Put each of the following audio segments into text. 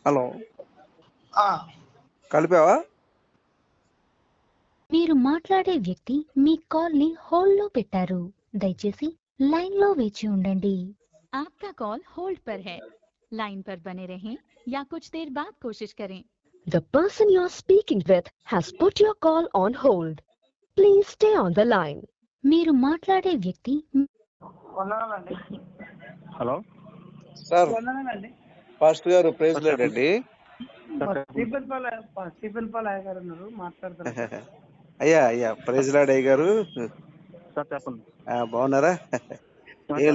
Hello ఆ, కలిపావా? మీరు మాట్లాడే వ్యక్తి మీ కాల్ ని హోల్డ్ లో పెట్టారు. దయచేసి లైన్ లో వేచి ఉండండి. आपका कॉल होल्ड पर है, लाइन पर बने रहें या कुछ देर बाद कोशिश करें। The person you are speaking with has put your call on hold. Please stay on the line. మీరు మాట్లాడే వ్యక్తి వందనాలండి. హలో సార్ వందనాలండి. పాస్టర్ గారు ప్రైజ్ లేడండి. స్టీఫెన్ పాల్ అయ్య గారు ఉన్నారు, మాట్లాడుతున్నారు. అయ్యా ప్రైజ్ లాడ్ అయ్య గారు. సార్ చెప్పండి. బాగున్నారా? ఏం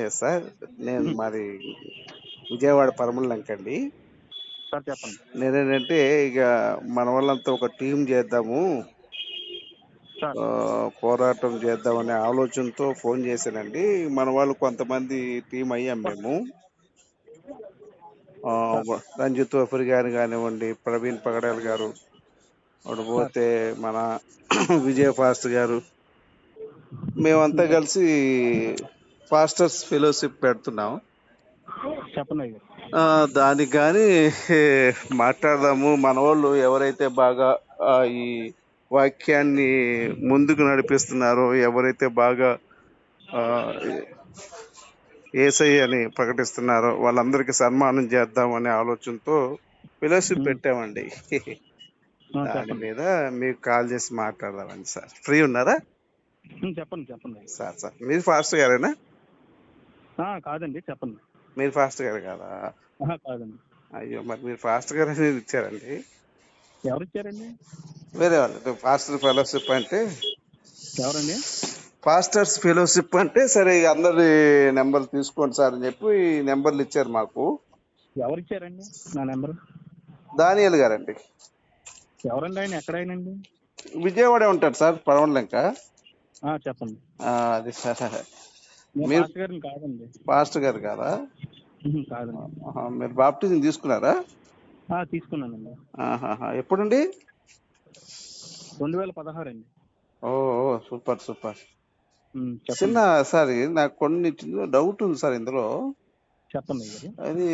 లేదు సార్, నేను మాది విజయవాడ పరమలంకండి. సార్ చెప్పండి. నేనేంటంటే ఇక మన వాళ్ళంతా ఒక టీం చేద్దాము, పోరాటం చేద్దామనే ఆలోచనతో ఫోన్ చేశానండి. మన వాళ్ళు కొంతమంది టీం అయ్యాం మేము. రంజిత్ వఫర్ గారు కానివ్వండి, ప్రవీణ్ పగడాల్ గారు, పోతే మన విజయ ఫాస్ట్ గారు, మేమంతా కలిసి ఫాస్టర్స్ ఫెలోషిప్ పెడుతున్నాం. చెప్పండి. దానికి కానీ మాట్లాడదాము. మన వాళ్ళు ఎవరైతే బాగా ఈ వాక్యాన్ని ముందుకు నడిపిస్తున్నారో, ఎవరైతే బాగా యేసయ్య అని ప్రకటిస్తున్నారో వాళ్ళందరికీ సన్మానం చేద్దామనే ఆలోచనతో ఫెలోషిప్ పెట్టామండి. దాని మీద మీకు కాల్ చేసి మాట్లాడదామండి. సార్ ఫ్రీ ఉన్నారా? చెప్పండి. సార్ మీరు ఫాస్ట్ గారేనా? కాదండి, చెప్పండి. మీరు ఫాస్ట్ గారు కాదా? కాదండి. అయ్యో, మరి మీరు ఫాస్ట్ గారు అనేది ఇచ్చారండి. ఎవరు ఇచ్చారండి? వేరే వాళ్ళు. ఫాస్టర్ ఫెలోషిప్ అంటే ఎవరండి? ఫాస్టర్స్ ఫెలోషిప్ అంటే సరే అందరి నెంబర్ తీసుకోండి సార్ అని చెప్పి ఈ నెంబర్లు ఇచ్చారు మాకు. ఎవరు ఇచ్చారండి నా నెంబర్? దానియేల్ గారండి. ఎవరండి ఆయన? ఎక్కడైనండి? విజయవాడే ఉంటాడు సార్, పడవలంక. చెప్పండి. అది సార్. మీరు కాదండి. పాస్టర్ గారు కాదా? కాదండి. మీరు బాప్టిజం తీసుకున్నారా? తీసుకున్నానండి. ఎప్పుడండి? 2016 అండి. ఓ సూపర్. చిన్న సార్, నాకు కొన్ని డౌట్ ఉంది సార్ ఇందులో. చెప్పండి. అది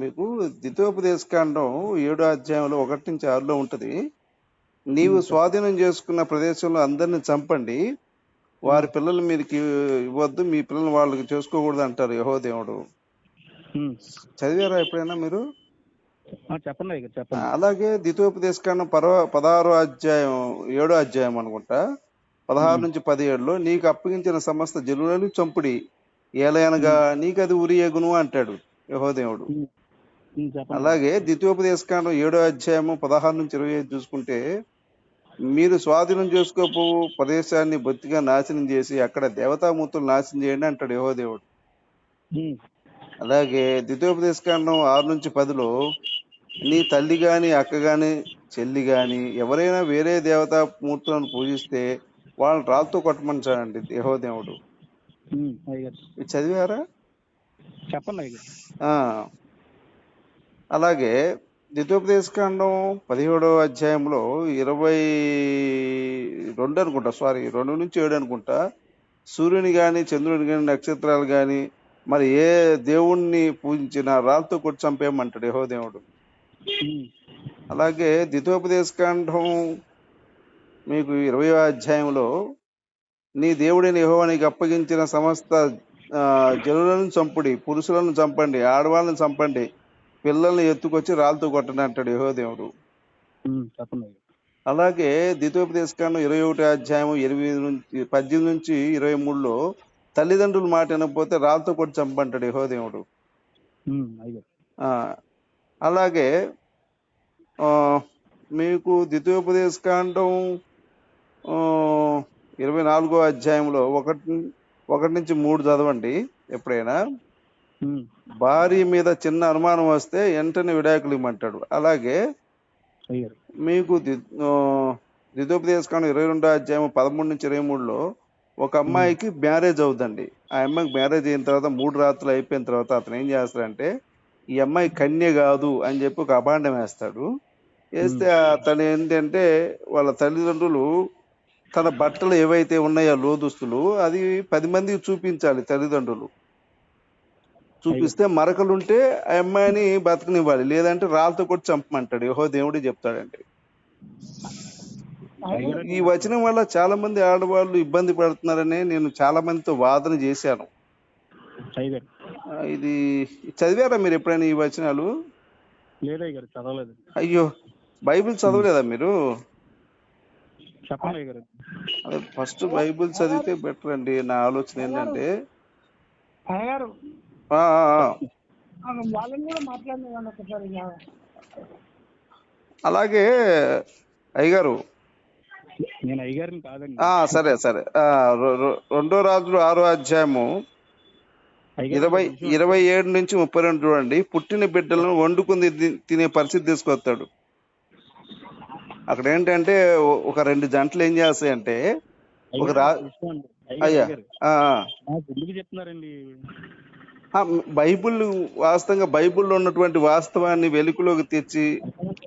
మీకు ద్వితీయోపదేశకాండం 7వ అధ్యాయంలో 1 నుంచి 6లో ఉంటది. నీవు స్వాధీనం చేసుకున్న ప్రదేశంలో అందరిని చంపండి, వారి పిల్లలు మీదకి ఇవ్వద్దు, మీ పిల్లలు వాళ్ళకి చేసుకోకూడదు అంటారు యెహోవా దేవుడు. చదివారా ఎప్పుడైనా మీరు? చెప్పండి. అలాగే ద్వితీయోపదేశకాండం 16వ అధ్యాయం 7వ అధ్యాయం అనుకుంటా 16 నుంచి 17లో నీకు అప్పగించిన సమస్త జనులను చంపుడి, ఏలయనగా నీకు అది ఉరియగును అంటాడు యెహోవా దేవుడు. అలాగే ద్వితీయోపదేశకాండం 7వ అధ్యాయము 16 నుంచి 25 చూసుకుంటే మీరు స్వాధీనం చేసుకోపో ప్రదేశాన్ని బొత్తిగా నాశనం చేసి అక్కడ దేవతామూర్తులు నాశనం చేయండి అంటాడు యెహోవా దేవుడు. అలాగే ద్వితీయోపదేశకాండం 6 నుంచి 10లో నీ తల్లి గాని, అక్క గాని, చెల్లి గాని ఎవరైనా వేరే దేవతా మూర్తులను పూజిస్తే వాళ్ళని రాళ్ళతో కొట్టమంటాడండి యెహోవా దేవుడు. ఇది చదివారా? చెప్పండి. అలాగే ద్వితీయోపదేశకాండం 17వ అధ్యాయంలో 22 అనుకుంటా, 2 నుంచి 7 అనుకుంటా, సూర్యుని గాని, చంద్రుని గాని, నక్షత్రాలు గాని మరి ఏ దేవుణ్ణి పూజించినా రాళ్ళతో కొట్టి చంపేయమంటాడు యెహోవా దేవుడు. అలాగే ద్వితీయోపదేశకాండం మీకు 20వ అధ్యాయంలో నీ దేవుడిని యెహోవా నీకు అప్పగించిన సమస్త జనులను చంపుడి, పురుషులను చంపండి, ఆడవాళ్ళని చంపండి, పిల్లల్ని ఎత్తుకొచ్చి రాళ్ళతో కొట్టండి అంటాడు యెహోవా దేవుడు. అలాగే ద్వితీయోపదేశకాండం 21వ అధ్యాయం 18 నుంచి 23లో తల్లిదండ్రుల మాట వినకపోతే రాళ్ళతో కొట్టి చంపంటాడు యెహోవా దేవుడు. అలాగే మీకు ద్వితీయోపదేశకాండం 24వ అధ్యాయంలో 1 నుంచి 3 చదవండి ఎప్పుడైనా. భార్య మీద చిన్న అనుమానం వస్తే వెంటనే విడాకులు ఇవ్వమంటాడు. అలాగే మీకు ద్వితీయోపదేశకాండం 22వ అధ్యాయం 13 నుంచి 23లో ఒక అమ్మాయికి మ్యారేజ్ అవుతుందండి. ఆ అమ్మాయికి మ్యారేజ్ అయిన తర్వాత 3 రాత్రులు అయిపోయిన తర్వాత అతను ఏం చేస్తాడంటే ఈ అమ్మాయి కన్య కాదు అని చెప్పి ఒక అభాండం వేస్తాడు. వేస్తే అతను ఏంటంటే వాళ్ళ తల్లిదండ్రులు తన బట్టలు ఏవైతే ఉన్నాయో లోదుస్తులు అది 10 మందికి చూపించాలి. తల్లిదండ్రులు చూపిస్తే మరకలుంటే ఆ అమ్మాయిని బతకనివ్వాలి, లేదంటే రాళ్ళతో కొట్టి చంపమంటాడు యెహోవా దేవుడే చెప్తాడండి. ఈ వచనం వల్ల చాలా మంది ఆడవాళ్ళు ఇబ్బంది పడుతున్నారని నేను చాలా మందితో వాదన చేశాను. అయ్యగారు ఇది చదివారా మీరు ఎప్పుడైనా ఈ వచనాలు? లేదు అయ్యగారు, చదవలేదు. అయ్యో, బైబిల్ చదవలేదా మీరు? చెప్పండి అయ్యగారు. అదే ఫస్ట్ బైబిల్ చదివితే బెటర్ అండి. నా ఆలోచన ఏంటంటే అయ్యగారు ఆ, ఆ, ఆ. వాళ్ళని కూడా మాట్లాడినాను ఒకసారి. అలాగే అయ్యగారు, నేను అయ్యగారిని కాదండి. సరే సరే, 2 రాజులు 6వ అధ్యాయము అయ్యగారు 27 నుంచి 32 చూడండి. పుట్టిన బిడ్డలను వండుకుని తినే పరిస్థితి తీసుకొస్తాడు. అక్కడ ఏంటంటే ఒక 2 జంటలు ఏం చేస్తాయంటే ఒక అయ్యా ఎందుకు చెప్తున్నారండి? బైబిల్ వాస్తవంగా బైబిల్లో ఉన్నటువంటి వాస్తవాన్ని వెలుగులోకి తెచ్చి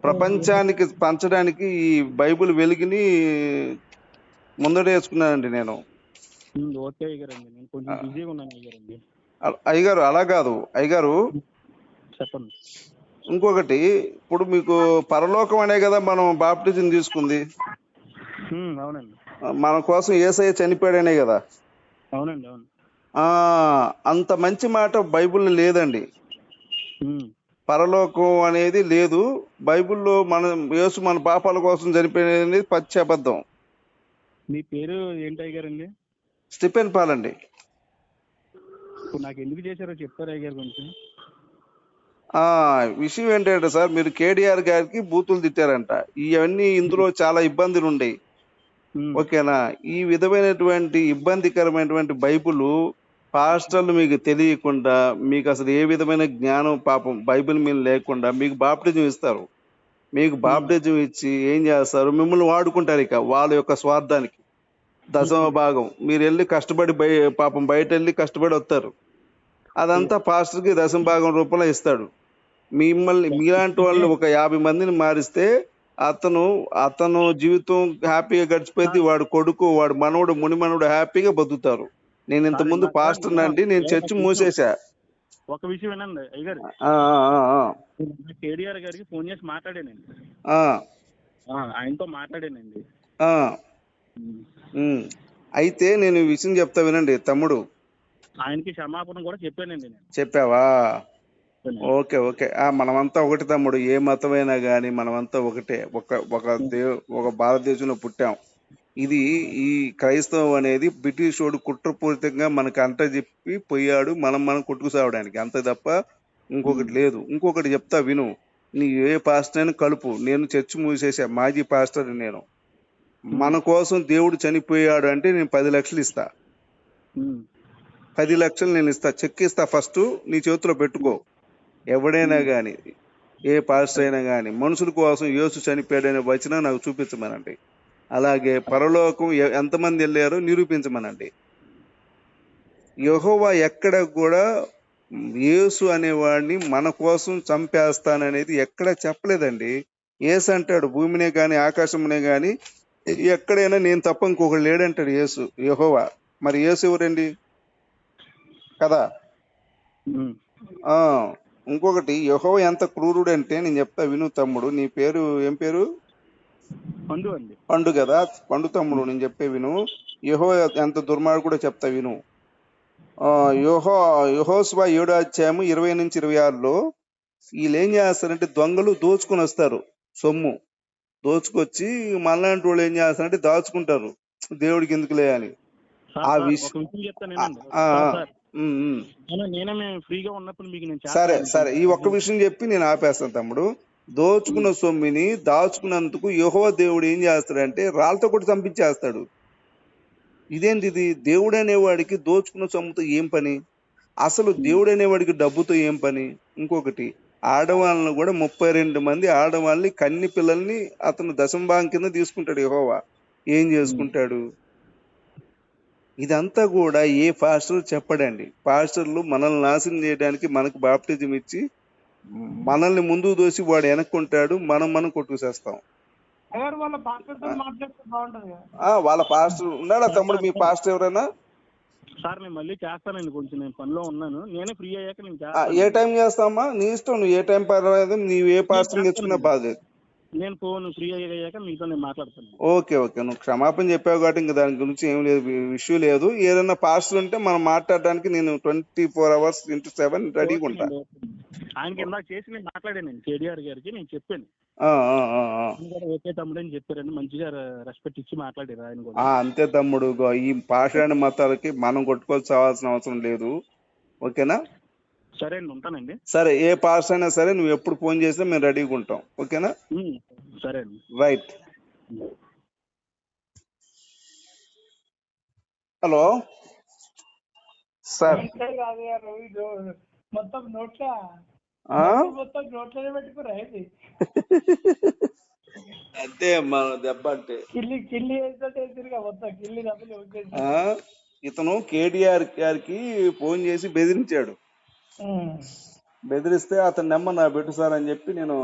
ప్రపంచానికి పంచడానికి ఈ బైబిల్ వెలుగుని ముందడేసుకున్నానండి నేను. ఓకే అయ్యగారండి, నేను కొంచెం బిజీగా ఉన్నాను అయ్యగారండి. అయ్యగారు అలా కాదు అయ్యగారు, చెప్పండి. ఇంకొకటి, ఇప్పుడు మీకు పరలోకం అనే కదా మనం బాప్టిజం తీసుకుంది. అవునండి. మన కోసం యేసయ్య చనిపోయాడనే కదా. అవునండి. అవును. అంత మంచి మాట బైబిల్లో లేదండి. పరలోకం అనేది లేదు బైబిల్లో. యేసు మన పాపాల కోసం చనిపోయినది పచ్చి అబద్ధం. మీ పేరు ఏంటి అయ్యగారండి? స్టిఫెన్ పాల్ అండి. ఇప్పుడు నాకు ఎందుకు చేశారో చెప్తారా అయ్యగారు కొంచెం? విషయం ఏంటంటే సార్, మీరు కేటీఆర్ గారికి బూతులు తిట్టారంట. ఇవన్నీ ఇందులో చాలా ఇబ్బందులు ఉండేవి. ఓకేనా? ఈ విధమైనటువంటి ఇబ్బందికరమైనటువంటి బైబిల్ పాస్టర్లు మీకు తెలియకుండా, మీకు అసలు ఏ విధమైన జ్ఞానం పాపం బైబిల్ మీద లేకుండా మీకు బాప్టిజం ఇస్తారు. మీకు బాప్టిజం ఇచ్చి ఏం చేస్తారు, మిమ్మల్ని వాడుకుంటారు ఇక వాళ్ళ యొక్క స్వార్థానికి. దశమ భాగం మీరు వెళ్ళి కష్టపడి పాపం బయట వెళ్ళి కష్టపడి వస్తారు. అదంతా పాస్టర్కి దశమ భాగం రూపంలో ఇస్తాడు. మిమ్మల్ని మీలాంటి వాళ్ళు ఒక 50 మందిని మారిస్తే అతను జీవితం హ్యాపీగా గడిచిపోయింది. వాడు కొడుకు, వాడు మనవడు, మునిమనుడు హ్యాపీగా బతుకుతారు. నేను ఇంత ముందు పాస్టర్ అండి, నేను చర్చి మూసేసా. ఒక విషయం వినండి అయ్యగారు. కేటీఆర్ గారికి ఫోన్ చేసి మాట్లాడానండి. ఆయనతో మాట్లాడానండి. అయితే నేను ఈ విషయం చెప్తా వినండి తమ్ముడు. ఆయనకి క్షమాపణ కూడా చెప్పానండి నేను. చెప్పావా? Okay okay. మనమంతా ఒకటి తమ్ముడు, ఏ మతమైనా గానీ మనమంతా ఒకటే. ఒక భారతదేశంలో పుట్టాం. ఇది ఈ క్రైస్తవం అనేది బ్రిటిష్ వాడు కుట్రపూరితంగా మనకు అంట చెప్పి పోయాడు, మనం కొట్టుకు సావడానికి, అంతే తప్ప ఇంకొకటి లేదు. ఇంకొకటి చెప్తా విను. నీ ఏ పాస్టర్ అయినా కలుపు. నేను చర్చి మూసేసా, మాజీ పాస్టర్ నేను. మన కోసం దేవుడు చనిపోయాడు అంటే నేను 10 లక్షలు ఇస్తా. 10 లక్షలు నేను ఇస్తా, చెక్ ఇస్తా. ఫస్ట్ నీ చేతిలో పెట్టుకో. ఎవడైనా కానీ, ఏ పాస్టర్ అయినా కానీ మనుషుల కోసం యేసు చనిపోయాడనే వచనం నాకు చూపించమనండి. అలాగే పరలోకం ఎంతమంది వెళ్ళారో నిరూపించమనండి. యెహోవా ఎక్కడ కూడా యేసు అనేవాడిని మన కోసం చంపేస్తాననేది ఎక్కడ చెప్పలేదండి. యేసు అంటాడు, భూమినే కానీ ఆకాశమునే కానీ ఎక్కడైనా నేను తప్ప ఇంకొకడు లేడంటాడు యేసు, యెహోవా. మరి యేసు ఎవరండి కదా? ఇంకొకటి, యెహోవా ఎంత క్రూరుడు అంటే నేను చెప్తా విను తమ్ముడు. నీ పేరు ఏం పేరు? పండు అండి. పండు కదా? పండు తమ్ముడు, నేను చెప్పే విను. యెహోవా ఎంత దుర్మార్గుడో చెప్తా విను. యెహోషువ 7వ అధ్యాయము 20 నుంచి 26లో వీళ్ళు ఏం చేస్తారంటే దొంగలు దోచుకొని వస్తారు, సొమ్ము దోచుకొచ్చి మనలాంటి వాళ్ళు ఏం చేస్తారంటే దాచుకుంటారు, దేవుడికి ఎందుకులే అని. ఆ విషయం సరే సరే, ఈ ఒక్క విషయం చెప్పి నేను ఆపేస్తాను తమ్ముడు. దోచుకున్న సొమ్మిని దాచుకున్నందుకు యెహోవా దేవుడు ఏం చేస్తాడంటే రాళ్ళతో కూడా చంపించేస్తాడు. ఇదేంటిది? దేవుడు అనేవాడికి దోచుకున్న సొమ్ముతో ఏం పని? అసలు దేవుడు అనేవాడికి డబ్బుతో ఏం పని? ఇంకొకటి, ఆడవాళ్ళను కూడా 32 మంది ఆడవాళ్ళని, కన్ని పిల్లల్ని అతను దశంభాగం కింద తీసుకుంటాడు యెహోవా. ఏం చేసుకుంటాడు? ఇదంతా కూడా ఏ పాస్టర్ చెప్పడండి. పాస్టర్లు మనల్ని నాశనం చేయడానికి మనకు బాప్టిజం ఇచ్చి మనల్ని ముందుకు దోసి వాడు వెనక్కుంటాడు, మనం కొట్టుకుసేస్తాం. వాళ్ళ పాస్టర్ మాట్లాడితే బాగుంటది కదా. వాళ్ళ పాస్టర్ ఉన్నాడా తమ్ముడు? మీ పాస్టర్ ఎవరైనా? సార్ నేను మళ్ళీ చేస్తానండి, కొంచెం నేను పనిలో ఉన్నాను. నేనే ఫ్రీ అయ్యాక నేను ఏ చేస్తాను. టైం చేస్తావమ్మా నీ ఇష్టం, నువ్వు ఏ టైం పర్వాలేదు, నీవు ఏ పాస్టర్ నేను తెచ్చుకున్నా చేస్తానండి. బాధలేదు. నేను ఫోన్ ఫ్రీ అయ్యాక మీతో నేను మాట్లాడతాను. ఓకే ఓకే, నువ్వు క్షమాపణ చెప్పావు కాబట్టి ఇంకా దాని గురించి ఏం లేదు, ఇష్యూ లేదు. ఏదైనా పాస్టర్ ఉంటే మనం మాట్లాడడానికి నేను 24 hours into 7 రెడీగా ఉంటా. ఓకేనండి, ఓకే. ఆయనకి ఇందాక చేసి నేను మాట్లాడాను కేడిఆర్ గారికి, నేను చెప్పాను. ఆ, ఆ, ఆ, ఆ. ఆయన కూడా ఓకే తమ్ముడు అని చెప్పారండి, మంచిగా రెస్పెక్ట్ ఇచ్చి మాట్లాడారు ఆయన కూడా. అంతే తమ్ముడు, ఈ పాషాణ మతాలకి మనం కొట్టుకోవాల్సిన అవసరం లేదు. ఓకేనా? సరే అండి, ఉంటానండి. సరే, ఏ పాస్టర్ అయినా సరే నువ్వు ఎప్పుడు ఫోన్ చేసినా మేము రెడీగా ఉంటాం. ఓకేనా? సరే అండి. రైట్. Hello sir. అంతే కాదు గారు, ఇది మొత్తం నోట్ల మొత్తం నోట్లోనే పెట్టుకురా ఇది. అంతే మన దెబ్బ అంటే. కిల్లి వేసినట్టు మొత్తం కిల్లి డబ్బులు వచ్చేసి. ఇతను కేటీఆర్ గారికి ఫోన్ చేసి బెదిరించాడు. బెదిరిస్తే అతని నెంబర్ నా పెట్టు సార్ అని చెప్పి నేను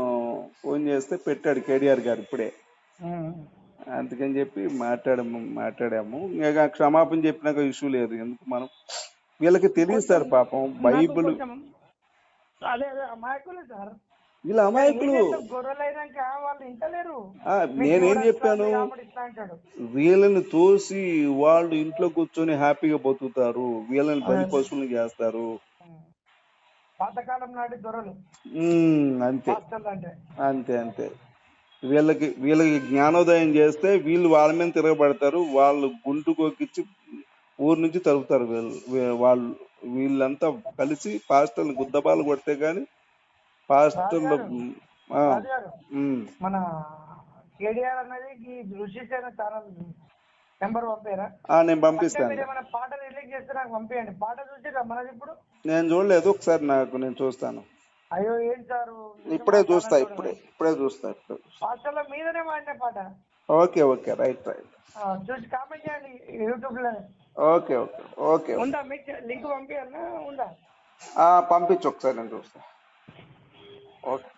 ఫోన్ చేస్తే పెట్టాడు కేటీఆర్ గారు ఇప్పుడే. అందుకని చెప్పి మాట్లాడాము. ఇక క్షమాపణ చెప్పినాక ఇష్యూ లేదు. ఎందుకు మనం వీళ్ళకి తెలియదు సార్, పాపం బైబిల్. అదే అమాయకులే సార్, వీళ్ళ అమాయకులు. గొర్రెలైనాక వాళ్ళు ఇంటలేరు. నేనేం చెప్పాను, వీళ్ళని తోసి వాళ్ళు ఇంట్లో కూర్చొని హ్యాపీగా బతుకుతారు, వీళ్ళని బలి పశువులు చేస్తారు. పాతకాలం నాటి దొరలు అంతే అంటే అంతే అంతే. వీళ్ళకి జ్ఞానోదయం చేస్తే వీళ్ళు వాళ్ళ మీద తిరగబడతారు, వాళ్ళు గుంటు కొక్కిచ్చి ఊరు నుంచి తరుపుతారు. వాళ్ళు వీళ్ళంతా కలిసి పాస్టర్లు గుద్దబాలు కొడితే గాని పాస్టర్లు. మన కేడిఆర్ అన్నది ఋషి సేన ఛానల్ నెంబర్ పంపారా? నేను పంపిస్తాను. ఏమైనా పాట రిలీజ్ చేస్తే నాకు పంపించండి. పాట చూసి మనది ఇప్పుడు నేను చూడలేదు, ఒకసారి నేను చూస్తాను. అయ్యో ఏం సారు, ఇప్పుడే చూస్తా. హాస్టల్లో మీదనే వాడిన పాట. Okay okay, right. చూసి కామెంట్ చేయండి యూట్యూబ్ లో. Okay okay okay. ఉందా మీకు లింక్ పంపించాలన్నా? ఉందా? పంపించు ఒకసారి, నేను చూస్తా. ఓకే.